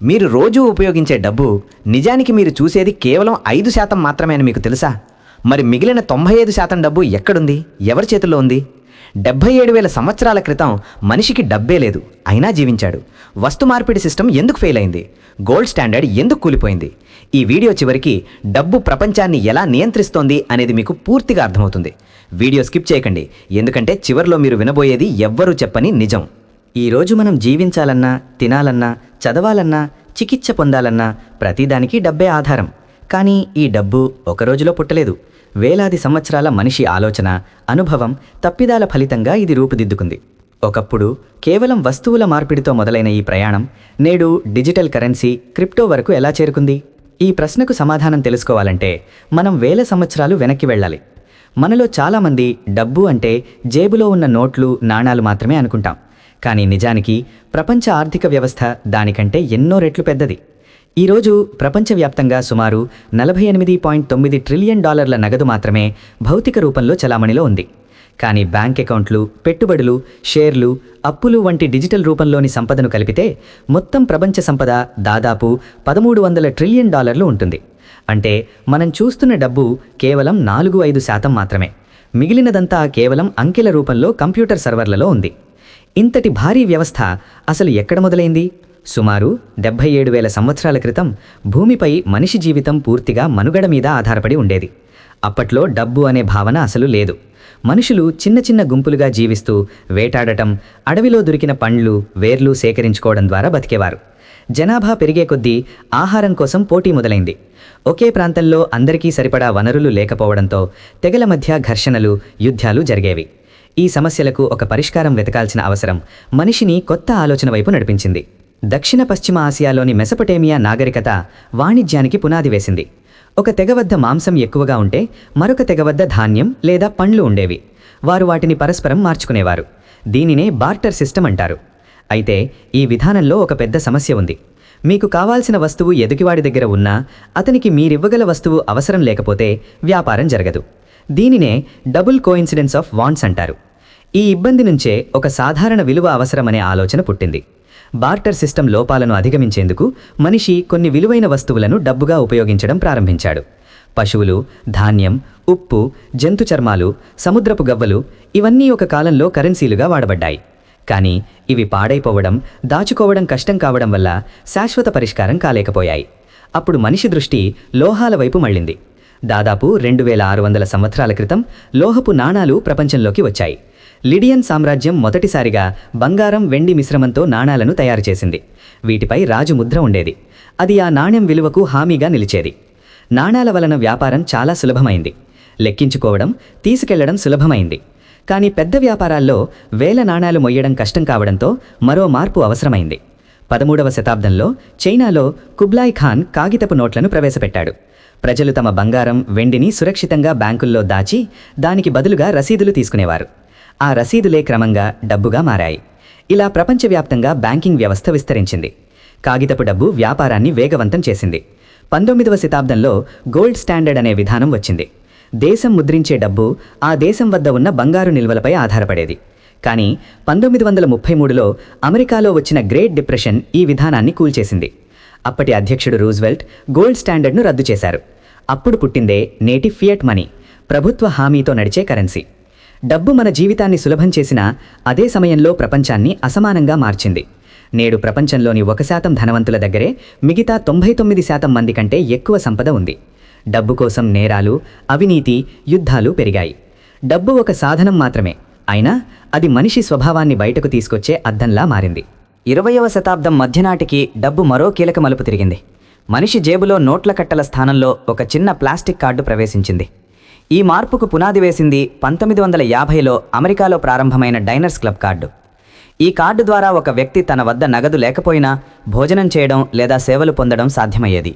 మీరు రోజూ ఉపయోగించే డబ్బు నిజానికి మీరు చూసేది కేవలం 5% మాత్రమే అని మీకు తెలుసా? మరి మిగిలిన 95% డబ్బు ఎక్కడుంది? ఎవరి చేతుల్లో ఉంది? 77,000 సంవత్సరాల క్రితం మనిషికి డబ్బే లేదు, అయినా జీవించాడు. వస్తు మార్పిడి సిస్టమ్ ఎందుకు ఫెయిల్ అయింది? గోల్డ్ స్టాండర్డ్ ఎందుకు కూలిపోయింది? ఈ వీడియో చివరికి డబ్బు ప్రపంచాన్ని ఎలా నియంత్రిస్తోంది అనేది మీకు పూర్తిగా అర్థమవుతుంది. వీడియో స్కిప్ చేయకండి, ఎందుకంటే చివరిలో మీరు వినబోయేది ఎవ్వరూ చెప్పని నిజం. ఈరోజు మనం జీవించాలన్నా, తినాలన్నా, చదవాలన్నా, చికిత్స పొందాలన్నా ప్రతిదానికి డబ్బే ఆధారం. కానీ ఈ డబ్బు ఒక రోజులో పుట్టలేదు. వేలాది సంవత్సరాల మనిషి ఆలోచన, అనుభవం, తప్పిదాల ఫలితంగా ఇది రూపుదిద్దుకుంది. ఒకప్పుడు కేవలం వస్తువుల మార్పిడితో మొదలైన ఈ ప్రయాణం నేడు డిజిటల్ కరెన్సీ, క్రిప్టో వరకు ఎలా చేరుకుంది? ఈ ప్రశ్నకు సమాధానం తెలుసుకోవాలంటే మనం వేల సంవత్సరాలు వెనక్కి వెళ్ళాలి. మనలో చాలామంది డబ్బు అంటే జేబులో ఉన్న నోట్లు, నాణాలు మాత్రమే అనుకుంటాం. కానీ నిజానికి ప్రపంచ ఆర్థిక వ్యవస్థ దానికంటే ఎన్నో రెట్లు పెద్దది. ఈరోజు ప్రపంచవ్యాప్తంగా సుమారు $48.9 ట్రిలియన్ నగదు మాత్రమే భౌతిక రూపంలో చలామణిలో ఉంది. కానీ బ్యాంక్ అకౌంట్లు, పెట్టుబడులు, షేర్లు, అప్పులు వంటి డిజిటల్ రూపంలోని సంపదను కలిపితే మొత్తం ప్రపంచ సంపద దాదాపు $1300 ట్రిలియన్ ఉంటుంది. అంటే మనం చూస్తున్న డబ్బు కేవలం 4-5% మాత్రమే. మిగిలినదంతా కేవలం అంకెల రూపంలో కంప్యూటర్ సర్వర్లలో ఉంది. ఇంతటి భారీ వ్యవస్థ అసలు ఎక్కడ మొదలైంది? సుమారు 77,000 సంవత్సరాల క్రితం భూమిపై మనిషి జీవితం పూర్తిగా మనుగడ మీద ఆధారపడి ఉండేది. అప్పట్లో డబ్బు అనే భావన అసలు లేదు. మనుషులు చిన్న చిన్న గుంపులుగా జీవిస్తూ వేటాడటం, అడవిలో దొరికిన పండ్లు, వేర్లు సేకరించుకోవడం ద్వారా బతికేవారు. జనాభా పెరిగే కొద్దీ ఆహారం కోసం పోటీ మొదలైంది. ఒకే ప్రాంతంలో అందరికీ సరిపడా వనరులు లేకపోవడంతో తెగల మధ్య ఘర్షణలు, యుద్ధాలు జరిగేవి. ఈ సమస్యలకు ఒక పరిష్కారం వెతకాల్సిన అవసరం మనిషిని కొత్త ఆలోచన వైపు నడిపించింది. దక్షిణ పశ్చిమ ఆసియాలోని మెసొపొటేమియా నాగరికత వాణిజ్యానికి పునాది వేసింది. ఒక తెగ వద్ద మాంసం ఎక్కువగా ఉంటే మరొక తెగ వద్ద ధాన్యం లేదా పండ్లు ఉండేవి. వారు వాటిని పరస్పరం మార్చుకునేవారు. దీనినే బార్టర్ సిస్టమ్ అంటారు. అయితే ఈ విధానంలో ఒక పెద్ద సమస్య ఉంది. మీకు కావాల్సిన వస్తువు ఎదుటివాడి దగ్గర ఉన్నా అతనికి మీరివ్వగల వస్తువు అవసరం లేకపోతే వ్యాపారం జరగదు. దీనినే డబుల్ కోఇన్సిడెన్స్ ఆఫ్ వాంట్స్ అంటారు. ఈ ఇబ్బంది నుంచే ఒక సాధారణ విలువ అవసరమనే ఆలోచన పుట్టింది. బార్టర్ సిస్టమ్ లోపాలను అధిగమించేందుకు మనిషి కొన్ని విలువైన వస్తువులను డబ్బుగా ఉపయోగించడం ప్రారంభించాడు. పశువులు, ధాన్యం, ఉప్పు, జంతు చర్మాలు, సముద్రపు గవ్వలు ఇవన్నీ ఒక కాలంలో కరెన్సీలుగా వాడబడ్డాయి. కానీ ఇవి పాడైపోవడం, దాచుకోవడం కష్టం కావడం వల్ల శాశ్వత పరిష్కారం కాలేకపోయాయి. అప్పుడు మనిషి దృష్టి లోహాల వైపు మళ్ళింది. దాదాపు 2600 సంవత్సరాల క్రితం లోహపు నాణాలు ప్రపంచంలోకి వచ్చాయి. లిడియన్ సామ్రాజ్యం మొదటిసారిగా బంగారం, వెండి మిశ్రమంతో నాణాలను తయారు చేసింది. వీటిపై రాజు ముద్ర ఉండేది. అది ఆ నాణ్యం విలువకు హామీగా నిలిచేది. నాణాల వలన వ్యాపారం చాలా సులభమైంది. లెక్కించుకోవడం, తీసుకెళ్లడం సులభమైంది. కానీ పెద్ద వ్యాపారాల్లో వేల నాణాలు మొయ్యడం కష్టం కావడంతో మరో మార్పు అవసరమైంది. 13వ శతాబ్దంలో చైనాలో కుబ్లాయ్ ఖాన్ కాగితపు నోట్లను ప్రవేశపెట్టాడు. ప్రజలు తమ బంగారం, వెండిని సురక్షితంగా బ్యాంకుల్లో దాచి దానికి బదులుగా రసీదులు తీసుకునేవారు. ఆ రసీదులే క్రమంగా డబ్బుగా మారాయి. ఇలా ప్రపంచవ్యాప్తంగా బ్యాంకింగ్ వ్యవస్థ విస్తరించింది. కాగితపు డబ్బు వ్యాపారాన్ని వేగవంతం చేసింది. 19వ శతాబ్దంలో గోల్డ్ స్టాండర్డ్ అనే విధానం వచ్చింది. దేశం ముద్రించే డబ్బు ఆ దేశం వద్ద ఉన్న బంగారు నిల్వలపై ఆధారపడేది. కానీ 1933లో అమెరికాలో వచ్చిన గ్రేట్ డిప్రెషన్ ఈ విధానాన్ని కూల్చేసింది. అప్పటి అధ్యక్షుడు రూజ్వెల్ట్ గోల్డ్ స్టాండర్డ్ను రద్దు చేశారు. అప్పుడు పుట్టిందే నేటి ఫియట్ మనీ, ప్రభుత్వ హామీతో నడిచే కరెన్సీ. డబ్బు మన జీవితాన్ని సులభం చేసినా అదే సమయంలో ప్రపంచాన్ని అసమానంగా మార్చింది. నేడు ప్రపంచంలోని 1% ధనవంతుల దగ్గరే మిగతా 99% మంది కంటే ఎక్కువ సంపద ఉంది. డబ్బు కోసం నేరాలు, అవినీతి, యుద్ధాలు పెరిగాయి. డబ్బు ఒక సాధనం మాత్రమే, అయినా అది మనిషి స్వభావాన్ని బయటకు తీసుకొచ్చే అద్దంలా మారింది. 20వ శతాబ్దం మధ్యనాటికి డబ్బు మరో కీలక మలుపు తిరిగింది. మనిషి జేబులో నోట్ల కట్టల స్థానంలో ఒక చిన్న ప్లాస్టిక్ కార్డు ప్రవేశించింది. ఈ మార్పుకు పునాది వేసింది 1950లో అమెరికాలో ప్రారంభమైన డైనర్స్ క్లబ్ కార్డు. ఈ కార్డు ద్వారా ఒక వ్యక్తి తన వద్ద నగదు లేకపోయినా భోజనం చేయడం లేదా సేవలు పొందడం సాధ్యమయ్యేది.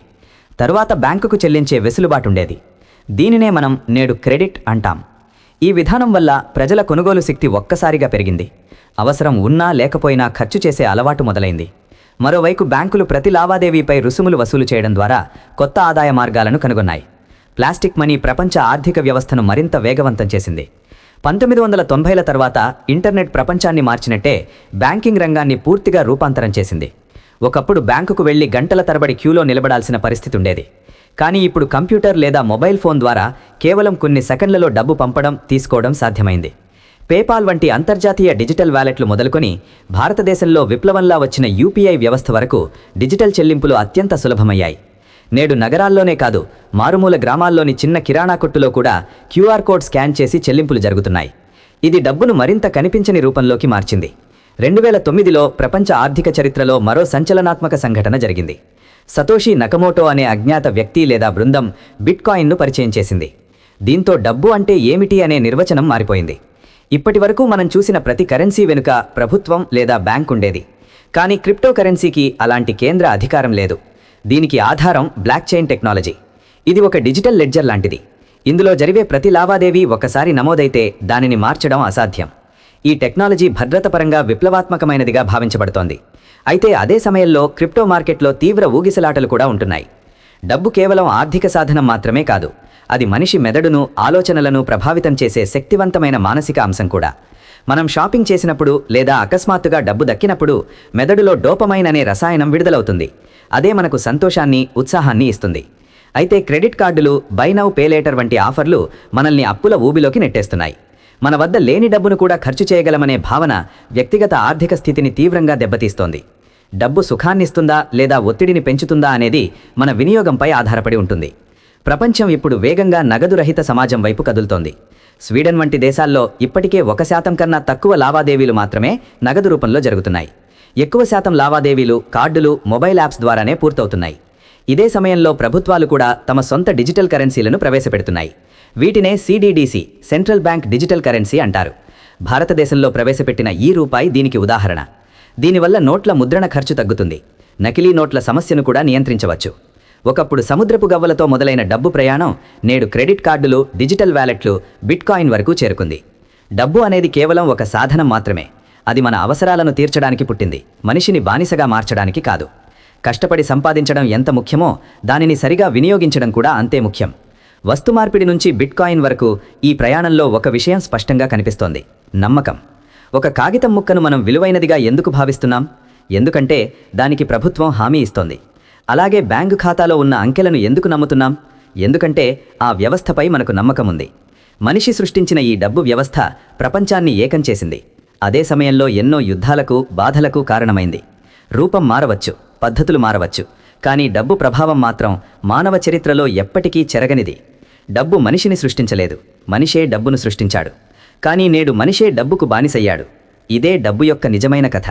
తరువాత బ్యాంకుకు చెల్లించే వెసులుబాటుండేది. దీనినే మనం నేడు క్రెడిట్ అంటాం. ఈ విధానం వల్ల ప్రజల కొనుగోలు శక్తి ఒక్కసారిగా పెరిగింది. అవసరం ఉన్నా లేకపోయినా ఖర్చు చేసే అలవాటు మొదలైంది. మరోవైపు బ్యాంకులు ప్రతి లావాదేవీపై రుసుములు వసూలు చేయడం ద్వారా కొత్త ఆదాయ మార్గాలను కనుగొన్నాయి. ప్లాస్టిక్ మనీ ప్రపంచ ఆర్థిక వ్యవస్థను మరింత వేగవంతం చేసింది. 1990ల తర్వాత ఇంటర్నెట్ ప్రపంచాన్ని మార్చినట్టే బ్యాంకింగ్ రంగాన్ని పూర్తిగా రూపాంతరం చేసింది. ఒకప్పుడు బ్యాంకుకు వెళ్లి గంటల తరబడి క్యూలో నిలబడాల్సిన పరిస్థితి ఉండేది. కానీ ఇప్పుడు కంప్యూటర్ లేదా మొబైల్ ఫోన్ ద్వారా కేవలం కొన్ని సెకండ్లలో డబ్బు పంపడం, తీసుకోవడం సాధ్యమైంది. పేపాల్ వంటి అంతర్జాతీయ డిజిటల్ వాలెట్లు మొదలుకొని భారతదేశంలో విప్లవంలా వచ్చిన యూపీఐ వ్యవస్థ వరకు డిజిటల్ చెల్లింపులు అత్యంత సులభమయ్యాయి. నేడు నగరాల్లోనే కాదు, మారుమూల గ్రామాల్లోని చిన్న కిరాణా కొట్టులో కూడా క్యూఆర్ కోడ్ స్కాన్ చేసి చెల్లింపులు జరుగుతున్నాయి. ఇది డబ్బును మరింత కనిపించని రూపంలోకి మార్చింది. 2009లో ప్రపంచ ఆర్థిక చరిత్రలో మరో సంచలనాత్మక సంఘటన జరిగింది. సతోషి నకమోటో అనే అజ్ఞాత వ్యక్తి లేదా బృందం బిట్కాయిన్ను పరిచయం చేసింది. దీంతో డబ్బు అంటే ఏమిటి అనే నిర్వచనం మారిపోయింది. ఇప్పటి వరకు మనం చూసిన ప్రతి కరెన్సీ వెనుక ప్రభుత్వం లేదా బ్యాంక్ ఉండేది. కానీ క్రిప్టో కరెన్సీకి అలాంటి కేంద్ర అధికారం లేదు. దీనికి ఆధారం బ్లాక్ చైన్ టెక్నాలజీ. ఇది ఒక డిజిటల్ లెడ్జర్ లాంటిది. ఇందులో జరిగే ప్రతి లావాదేవీ ఒకసారి నమోదైతే దానిని మార్చడం అసాధ్యం. ఈ టెక్నాలజీ భద్రతపరంగా విప్లవాత్మకమైనదిగా భావించబడుతోంది. అయితే అదే సమయంలో క్రిప్టో మార్కెట్లో తీవ్ర ఊగిసలాటలు కూడా ఉంటున్నాయి. డబ్బు కేవలం ఆర్థిక సాధనం మాత్రమే కాదు, అది మనిషి మెదడును, ఆలోచనలను ప్రభావితం చేసే శక్తివంతమైన మానసిక అంశం కూడా. మనం షాపింగ్ చేసినప్పుడు లేదా అకస్మాత్తుగా డబ్బు దక్కినప్పుడు మెదడులో డోపమైన్ అనే రసాయనం విడుదలవుతుంది. అదే మనకు సంతోషాన్ని, ఉత్సాహాన్ని ఇస్తుంది. అయితే క్రెడిట్ కార్డులు, బై నౌ పే లేటర్ వంటి ఆఫర్లు మనల్ని అప్పుల ఊబిలోకి నెట్టేస్తున్నాయి. మన వద్ద లేని డబ్బును కూడా ఖర్చు చేయగలమనే భావన వ్యక్తిగత ఆర్థిక స్థితిని తీవ్రంగా దెబ్బతీస్తోంది. డబ్బు సుఖాన్నిస్తుందా లేదా ఒత్తిడిని పెంచుతుందా అనేది మన వినియోగంపై ఆధారపడి ఉంటుంది. ప్రపంచం ఇప్పుడు వేగంగా నగదు రహిత సమాజం వైపు కదులుతోంది. స్వీడన్ వంటి దేశాల్లో ఇప్పటికే 1% కన్నా తక్కువ లావాదేవీలు మాత్రమే నగదు రూపంలో జరుగుతున్నాయి. ఎక్కువ శాతం లావాదేవీలు కార్డులు, మొబైల్ యాప్స్ ద్వారానే పూర్తవుతున్నాయి. ఇదే సమయంలో ప్రభుత్వాలు కూడా తమ సొంత డిజిటల్ కరెన్సీలను ప్రవేశపెడుతున్నాయి. వీటినే సిడిడిసి, సెంట్రల్ బ్యాంక్ డిజిటల్ కరెన్సీ అంటారు. భారతదేశంలో ప్రవేశపెట్టిన ఈ రూపాయి దీనికి ఉదాహరణ. దీనివల్ల నోట్ల ముద్రణ ఖర్చు తగ్గుతుంది. నకిలీ నోట్ల సమస్యను కూడా నియంత్రించవచ్చు. ఒకప్పుడు సముద్రపు గవ్వలతో మొదలైన డబ్బు ప్రయాణం నేడు క్రెడిట్ కార్డులు, డిజిటల్ వ్యాలెట్లు, బిట్కాయిన్ వరకు చేరుకుంది. డబ్బు అనేది కేవలం ఒక సాధనం మాత్రమే. అది మన అవసరాలను తీర్చడానికి పుట్టింది, మనిషిని బానిసగా మార్చడానికి కాదు. కష్టపడి సంపాదించడం ఎంత ముఖ్యమో దానిని సరిగా వినియోగించడం కూడా అంతే ముఖ్యం. వస్తు మార్పిడి నుంచి బిట్కాయిన్ వరకు ఈ ప్రయాణంలో ఒక విషయం స్పష్టంగా కనిపిస్తోంది: నమ్మకం. ఒక కాగితం ముక్కను మనం విలువైనదిగా ఎందుకు భావిస్తున్నాం? ఎందుకంటే దానికి ప్రభుత్వం హామీ ఇస్తోంది. అలాగే బ్యాంకు ఖాతాలో ఉన్న అంకెలను ఎందుకు నమ్ముతున్నాం? ఎందుకంటే ఆ వ్యవస్థపై మనకు నమ్మకం ఉంది. మనిషి సృష్టించిన ఈ డబ్బు వ్యవస్థ ప్రపంచాన్ని ఏకం చేసింది. అదే సమయంలో ఎన్నో యుద్ధాలకు, బాధలకు కారణమైంది. రూపం మారవచ్చు, పద్ధతులు మారవచ్చు, కానీ డబ్బు ప్రభావం మాత్రం మానవ చరిత్రలో ఎప్పటికీ చెరగనిది. డబ్బు మనిషిని సృష్టించలేదు, మనిషే డబ్బును సృష్టించాడు. కానీ నేడు మనిషే డబ్బుకు బానిసయ్యాడు. ఇదే డబ్బు యొక్క నిజమైన కథ.